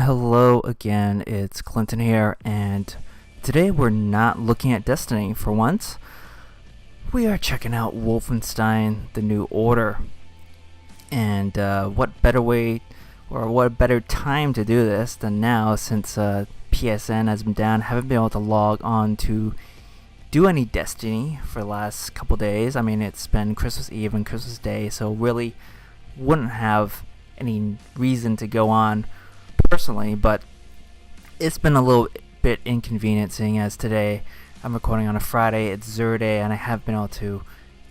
Hello again, it's Clinton here, and today we're not looking at Destiny for once. We are checking out Wolfenstein: The New Order. And what better way, or what better time to do this than now, since PSN has been down, haven't been able to log on to do any Destiny for the last couple days. I mean, it's been Christmas Eve and Christmas Day, so really wouldn't have any reason to go on personally, but it's been a little bit inconveniencing as today I'm recording on a Friday, it's Zur Day, and I have been able to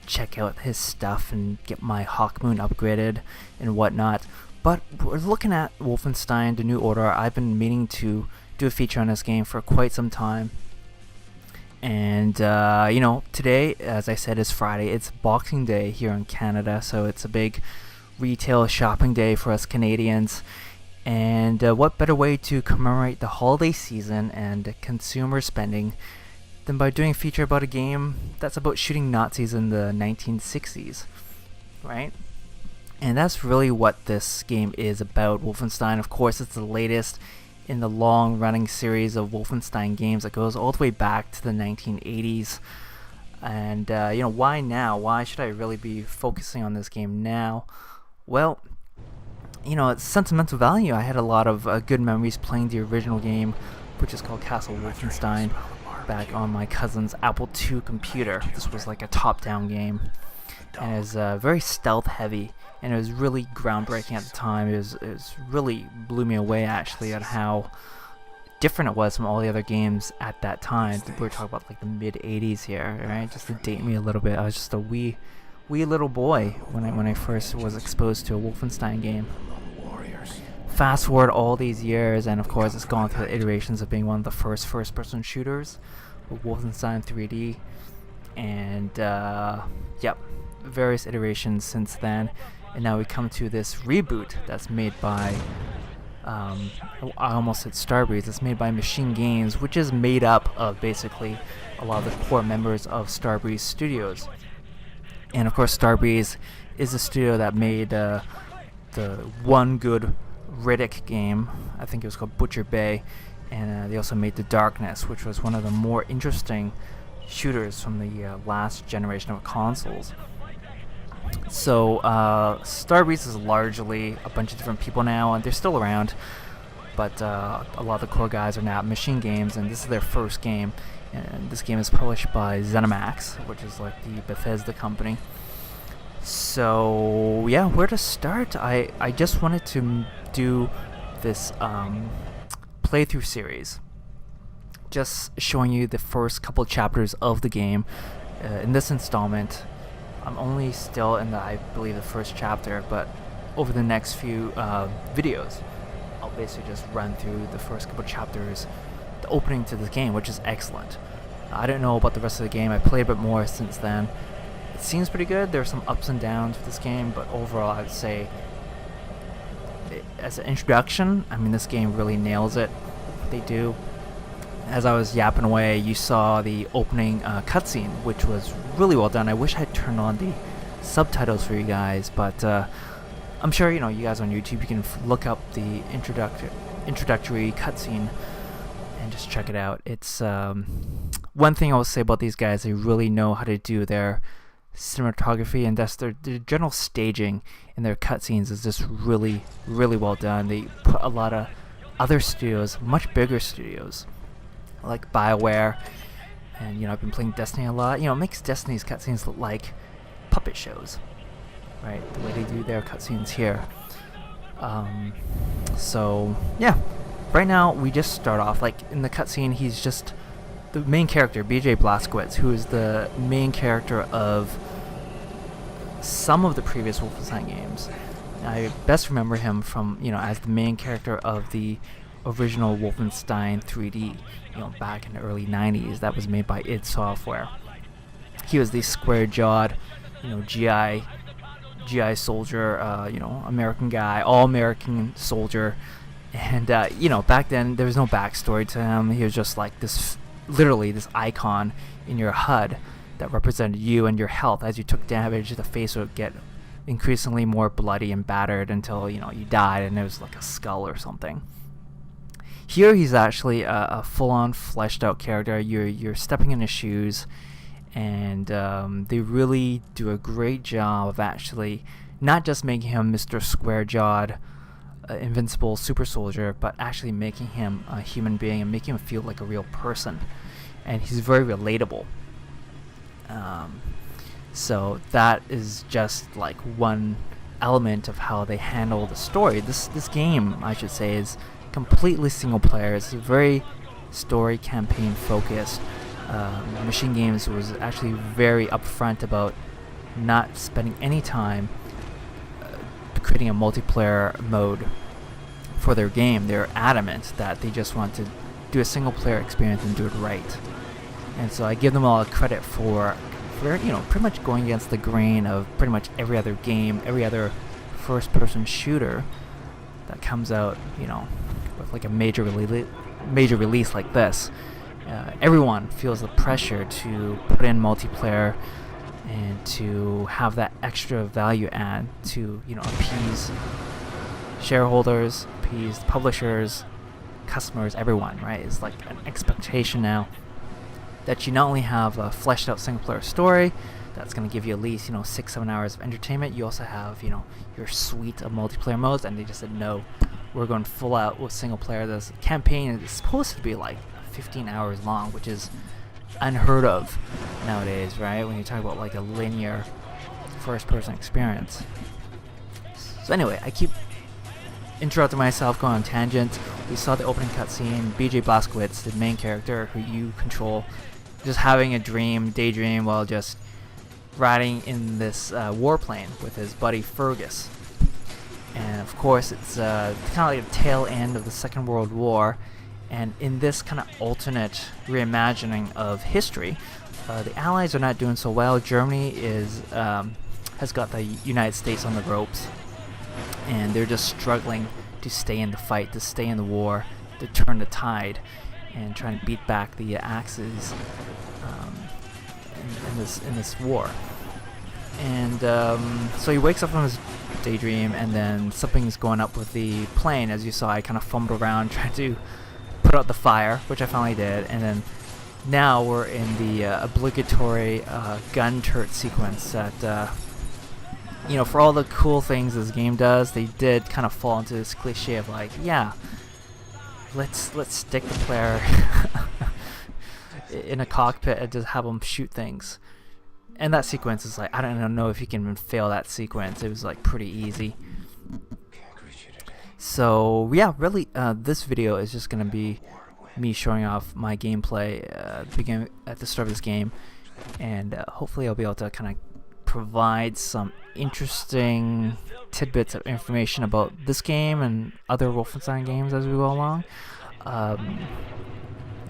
check out his stuff and get my Hawkmoon upgraded and whatnot. But we're looking at Wolfenstein: The New Order. I've been meaning to do a feature on this game for quite some time. And, today, as I said, is Friday. It's Boxing Day here in Canada, so it's a big retail shopping day for us Canadians. And what better way to commemorate the holiday season and consumer spending than by doing a feature about a game that's about shooting Nazis in the 1960s, right? And that's really what this game is about. Wolfenstein, of course, it's the latest in the long-running series of Wolfenstein games that goes all the way back to the 1980s. And, why now? Why should I really be focusing on this game now? Well, it's sentimental value. I had a lot of good memories playing the original game, which is called Castle Wolfenstein, back on my cousin's Apple II computer. This was like a top-down game, and it was very stealth-heavy, and it was really groundbreaking at the time. It was really blew me away, actually, at how different it was from all the other games at that time. We're talking about like the mid-'80s here, right? Just to date me a little bit, I was just a wee little boy when I first was exposed to a Wolfenstein game. Fast forward all these years, and of course it's gone through the iterations of being one of the first-person shooters with Wolfenstein 3D, and various iterations since then, and now we come to this reboot that's made by I almost said Starbreeze. It's made by MachineGames, which is made up of basically a lot of the core members of Starbreeze Studios. And of course Starbreeze is the studio that made the one good Riddick game. I think it was called Butcher Bay, and they also made The Darkness, which was one of the more interesting shooters from the last generation of consoles. So Starbreeze is largely a bunch of different people now, and they're still around, but a lot of the core guys are now at MachineGames, and this is their first game. And this game is published by Zenimax, which is like the Bethesda company. So yeah, where to start? I just wanted to do this playthrough series, just showing you the first couple chapters of the game. In this installment, I'm only still in I believe the first chapter, but over the next few videos, I'll basically just run through the first couple chapters, the opening to the game, which is excellent. I don't know about the rest of the game. I played a bit more since then. It seems pretty good. There's some ups and downs with this game, but overall I would say, as an introduction, I mean, this game really nails it, what they do. As I was yapping away, you saw the opening cutscene, which was really well done. I wish I had turned on the subtitles for you guys, but I'm sure you guys on YouTube, you can look up the introductory cutscene and just check it out. It's one thing I will say about these guys: they really know how to do their cinematography, and that's their general staging in their cutscenes is just really, really well done. They put a lot of other studios, much bigger studios, like BioWare, and I've been playing Destiny a lot. It makes Destiny's cutscenes look like puppet shows, right? The way they do their cutscenes here. So yeah, right now we just start off like in the cutscene. He's just the main character, BJ Blazkowicz, who is the main character of some of the previous Wolfenstein games. I best remember him from as the main character of the original Wolfenstein 3D, back in the early 90s. That was made by id Software. He was the square-jawed, GI soldier, American guy, all-American soldier. And, back then there was no backstory to him. He was just like literally this icon in your HUD that represented you and your health. As you took damage, the face would get increasingly more bloody and battered until you died and it was like a skull or something. Here he's actually a full-on fleshed out character. You're stepping in his shoes, and they really do a great job of actually not just making him Mr. Square-jawed, invincible super soldier, but actually making him a human being and making him feel like a real person. And he's very relatable. So that is just like one element of how they handle the story. This game, I should say, is completely single player. It's very story campaign focused. MachineGames was actually very upfront about not spending any time creating a multiplayer mode for their game. They're adamant that they just want to do a single player experience and do it right. And so I give them all credit for pretty much going against the grain of pretty much every other game, every other first-person shooter that comes out, with like a major release like this. Everyone feels the pressure to put in multiplayer and to have that extra value add to appease shareholders, appease publishers, customers, everyone, right? It's like an expectation now that you not only have a fleshed out single player story that's going to give you at least 6-7 hours of entertainment, you also have your suite of multiplayer modes. And they just said, no, we're going full out with single player. This campaign is supposed to be like 15 hours long, which is unheard of nowadays, right? When you talk about like a linear first-person experience. So anyway, I keep interrupting myself, going on tangent. We saw the opening cutscene. BJ Blazkowicz, the main character who you control, just having a daydream while just riding in this warplane with his buddy Fergus. And of course, it's kind of like the tail end of the Second World War. And in this kind of alternate reimagining of history, the Allies are not doing so well. Germany has got the United States on the ropes, and they're just struggling to stay in the fight, to stay in the war, to turn the tide, and trying to beat back the Axis in this war. And so he wakes up from his daydream, and then something's going up with the plane. As you saw, I kind of fumbled around trying to put out the fire, which I finally did, and then now we're in the obligatory gun turret sequence that, for all the cool things this game does, they did kind of fall into this cliche of like, yeah, let's stick the player in a cockpit and just have them shoot things. And that sequence is like, I don't know if you can even fail that sequence. It was like pretty easy. So yeah, really, this video is just gonna be me showing off my gameplay at the start of this game, and hopefully I'll be able to kind of provide some interesting tidbits of information about this game and other Wolfenstein games as we go along.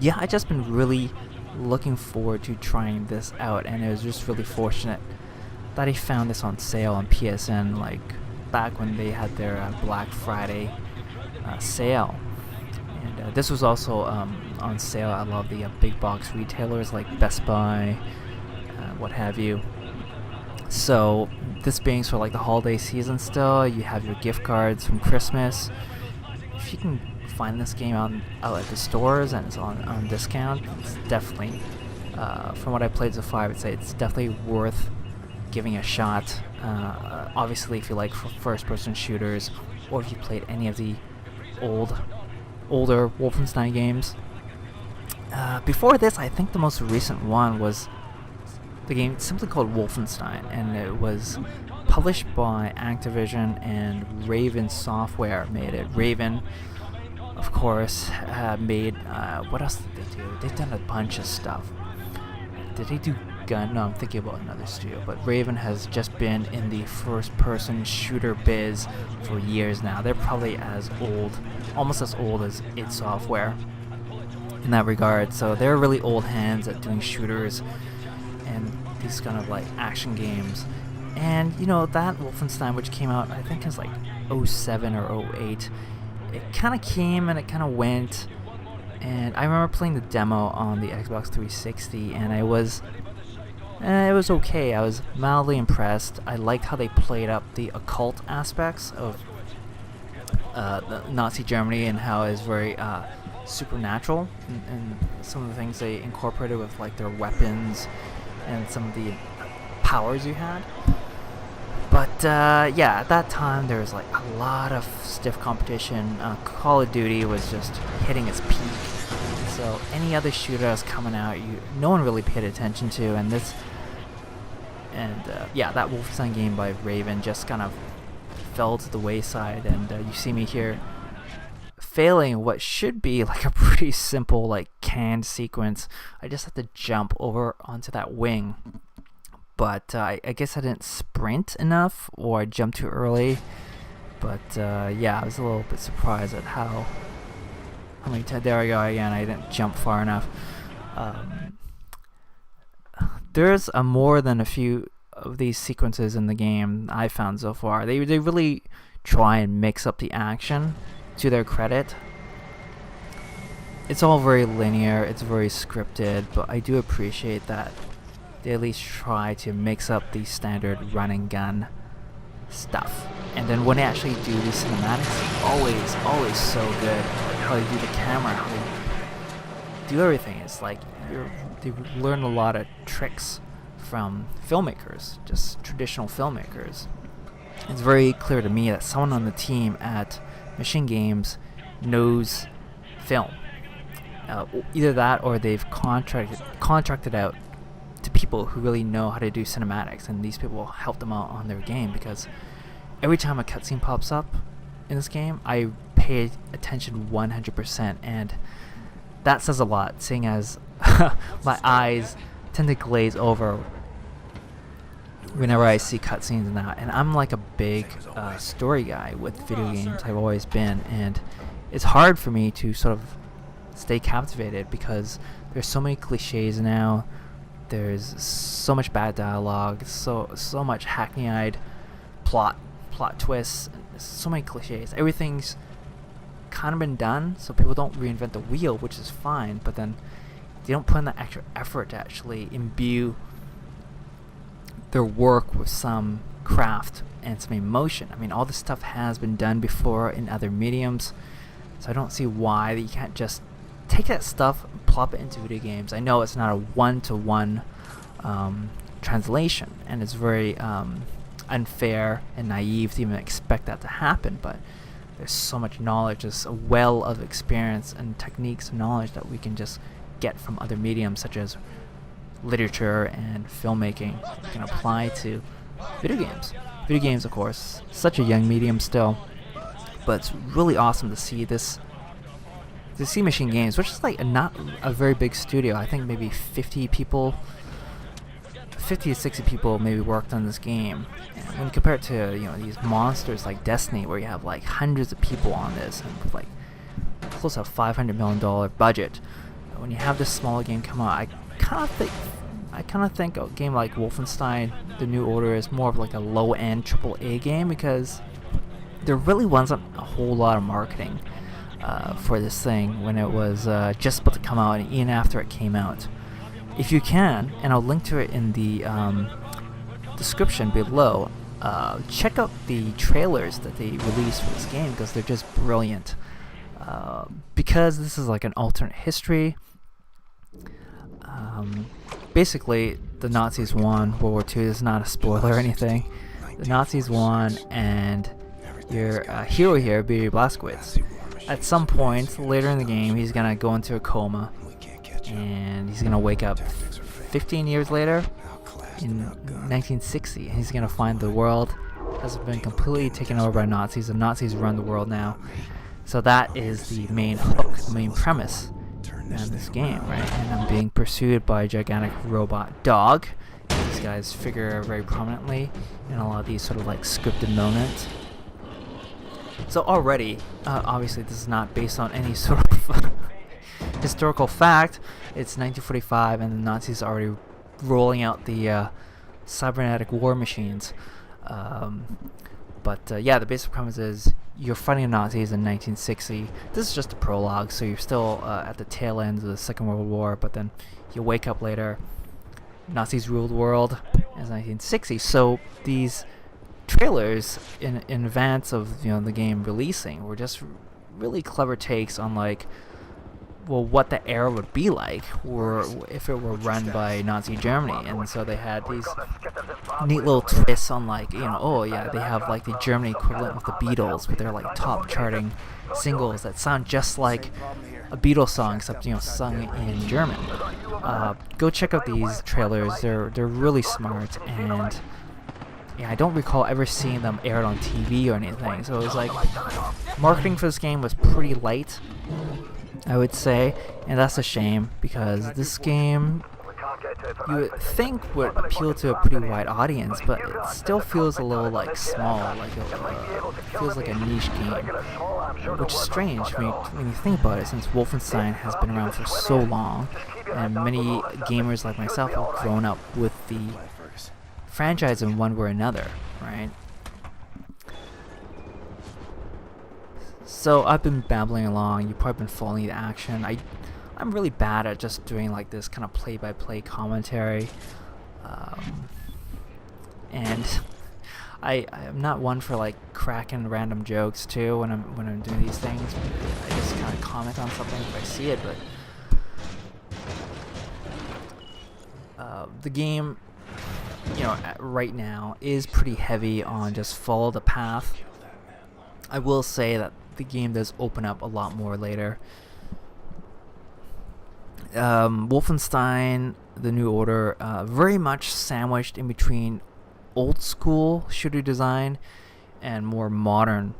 Yeah, I just been really looking forward to trying this out, and it was just really fortunate that I found this on sale on PSN, like back when they had their Black Friday sale. And this was also on sale at a lot of the big box retailers like Best Buy, what have you. So this being sort of like the holiday season still, you have your gift cards from Christmas. If you can find this game out at the stores and it's on discount, it's definitely, from what I played so far, I would say it's definitely worth giving a shot. Obviously, if you like first-person shooters, or if you played any of the older Wolfenstein games. Before this, I think the most recent one was the game simply called Wolfenstein, and it was published by Activision, and Raven Software made it. Raven, of course, made, what else did they do? They've done a bunch of stuff. Did they do Gun? No, I'm thinking about another studio, but Raven has just been in the first-person shooter biz for years now. They're probably almost as old as id Software in that regard, so they're really old hands at doing shooters and these kind of like action games. And that Wolfenstein, which came out, I think it was like 07 or 08, it kind of came and it kind of went. And I remember playing the demo on the Xbox 360, and it was okay. I was mildly impressed. I liked how they played up the occult aspects of the Nazi Germany, and how it's very supernatural and some of the things they incorporated with like their weapons and some of the powers you had. But yeah, at that time there was like a lot of stiff competition. Call of Duty was just hitting its peak, so any other shooter that was coming out, no one really paid attention to. And yeah, that Wolfenstein game by Raven just kind of fell to the wayside. And you see me here failing what should be like a pretty simple like canned sequence. I just have to jump over onto that wing. But I guess I didn't sprint enough, or I jumped too early. But yeah, I was a little bit surprised at how many times. There we go again. I didn't jump far enough. There's more than a few of these sequences in the game I found so far. They really try and mix up the action, to their credit. It's all very linear. It's very scripted, but I do appreciate that they at least try to mix up the standard run and gun stuff. And then when they actually do the cinematics, always so good. Like how they do the camera, how they do everything. It's like they learn a lot of tricks from filmmakers, just traditional filmmakers. It's very clear to me that someone on the team at MachineGames knows film. Either that, or they've contracted out to people who really know how to do cinematics, and these people help them out on their game, because every time a cutscene pops up in this game, I pay attention 100%, and that says a lot, seeing as my eyes tend to glaze over whenever I see cutscenes now. And I'm like a big story guy with video games. I've always been, and it's hard for me to sort of stay captivated because there's so many cliches now. There's so much bad dialogue, so much hackneyed plot twists, so many cliches. Everything's kind of been done, so people don't reinvent the wheel, which is fine, but then they don't put in the extra effort to actually imbue their work with some craft and some emotion. I mean, all this stuff has been done before in other mediums, so I don't see why that you can't just take that stuff and plop it into video games. I know it's not a one-to-one translation, and it's very unfair and naive to even expect that to happen, but there's so much knowledge, just a well of experience and techniques and knowledge that we can just get from other mediums such as literature and filmmaking can apply to video games. Video games, of course, such a young medium still, but it's really awesome to see this. To see MachineGames, which is like not a very big studio. I think maybe 50 to 60 people maybe worked on this game. And when you compare it to these monsters like Destiny, where you have like hundreds of people on this and with like close to a $500 million budget, when you have this smaller game come out, I kind of think a game like Wolfenstein: The New Order is more of like a low-end AAA game, because there really wasn't a whole lot of marketing for this thing when it was just about to come out, and even after it came out. If you can, and I'll link to it in the description below, check out the trailers that they released for this game, because they're just brilliant. Because this is like an alternate history. Basically, the Nazis won World War II. This is not a spoiler or anything. The Nazis won, and your hero here, Barry Blazkowicz, at some point later in the game, he's gonna go into a coma, and he's gonna wake up 15 years later in 1960, and he's gonna find the world has been completely taken over by Nazis. The Nazis run the world now. So that is the main hook, the main premise in this game, right? And I'm being pursued by a gigantic robot dog. These guys figure very prominently in a lot of these sort of like scripted moments. So already, obviously this is not based on any sort of historical fact. It's 1945, and the Nazis are already rolling out the cybernetic war machines. But yeah, the basic premise is you're fighting the Nazis in 1960. This is just a prologue, so you're still at the tail end of the Second World War, but then you wake up later, Nazis rule the world in 1960. So these trailers in advance of the game releasing were just really clever takes on like well, what the era would be like, or if it were run by Nazi Germany. And so they had these neat little twists on, like, you know, oh yeah, they have like the Germany equivalent of the Beatles with their like top charting singles that sound just like a Beatles song, except, you know, sung in German. Go check out these trailers. They're really smart, and yeah, I don't recall ever seeing them aired on TV or anything. So it was like, marketing for this game was pretty light, I would say, and that's a shame, because this game, you would think, would appeal to a pretty wide audience, but it still feels a little like small, like feels like a niche game, which is strange when you think about it, since Wolfenstein has been around for so long, and many gamers like myself have grown up with the franchise in one way or another, right? So I've been babbling along. You've probably been following the action. I'm really bad at just doing like this kind of play-by-play commentary, and I'm not one for like cracking random jokes too when I'm doing these things. I just kind of comment on something if I see it, but the game, you know, right now is pretty heavy on just follow the path. I will say that the game does open up a lot more later. Wolfenstein, The New Order, very much sandwiched in between old school shooter design and more modern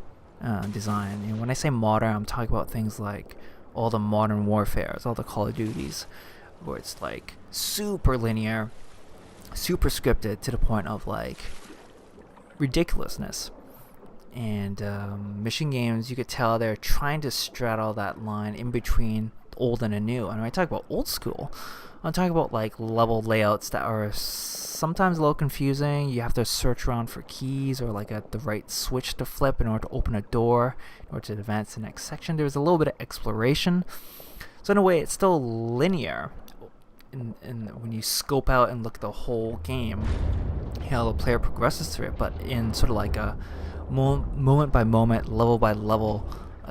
design. And when I say modern, I'm talking about things like all the modern warfares, all the Call of Duties, where it's like super linear, super scripted to the point of like ridiculousness. And MachineGames, you could tell they're trying to straddle that line in between old and a new. And when I talk about old school, I'm talking about like level layouts that are sometimes a little confusing. You have to search around for keys or like the right switch to flip in order to open a door, in order to advance the next section. There's a little bit of exploration. So in a way, it's still linear. And when you scope out and look at the whole game, you know, the player progresses through it, but in sort of like a moment by moment, level by level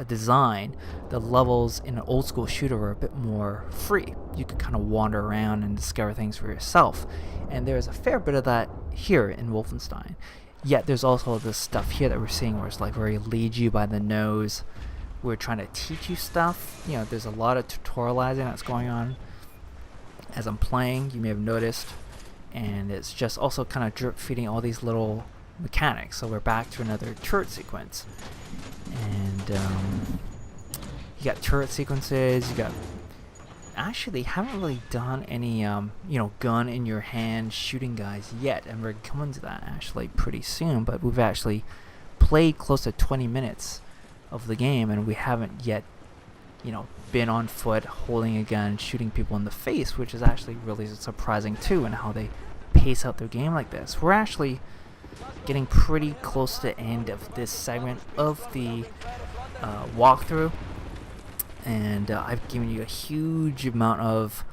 design, the levels in an old school shooter are a bit more free. You could kind of wander around and discover things for yourself, and there's a fair bit of that here in Wolfenstein. Yet there's also this stuff here that we're seeing where it's like very lead you by the nose. We're trying to teach you stuff. You know, there's a lot of tutorializing that's going on as I'm playing, you may have noticed, and it's just also kind of drip feeding all these little mechanics. So we're back to another turret sequence, and you got turret sequences. You got, actually haven't really done any you know, gun in your hand shooting guys yet, and we're coming to that actually pretty soon. But we've actually played close to 20 minutes of the game, and we haven't yet, you know, been on foot holding a gun shooting people in the face, which is actually really surprising too, and how they pace out their game like this. We're actually getting pretty close to the end of this segment of the walkthrough, and I've given you a huge amount of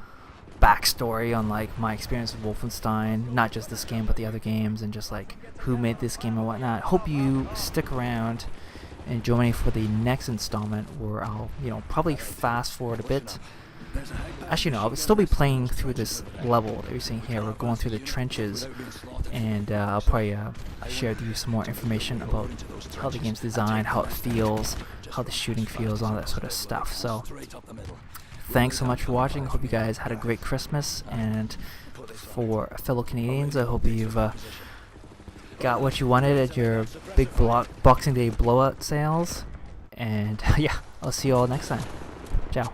backstory on like my experience with Wolfenstein, not just this game but the other games, and just like who made this game and whatnot. Hope you stick around and join me for the next installment, where I'll, you know, probably fast forward a bit. Actually, no, I'll still be playing through this level that you're seeing here. We're going through the trenches, and I'll probably share with you some more information about how the game's designed, how it feels, how the shooting feels, all that sort of stuff. So, thanks so much for watching. Hope you guys had a great Christmas, and for fellow Canadians, I hope you've got what you wanted at your big Boxing Day blowout sales. And yeah, I'll see you all next time. Ciao.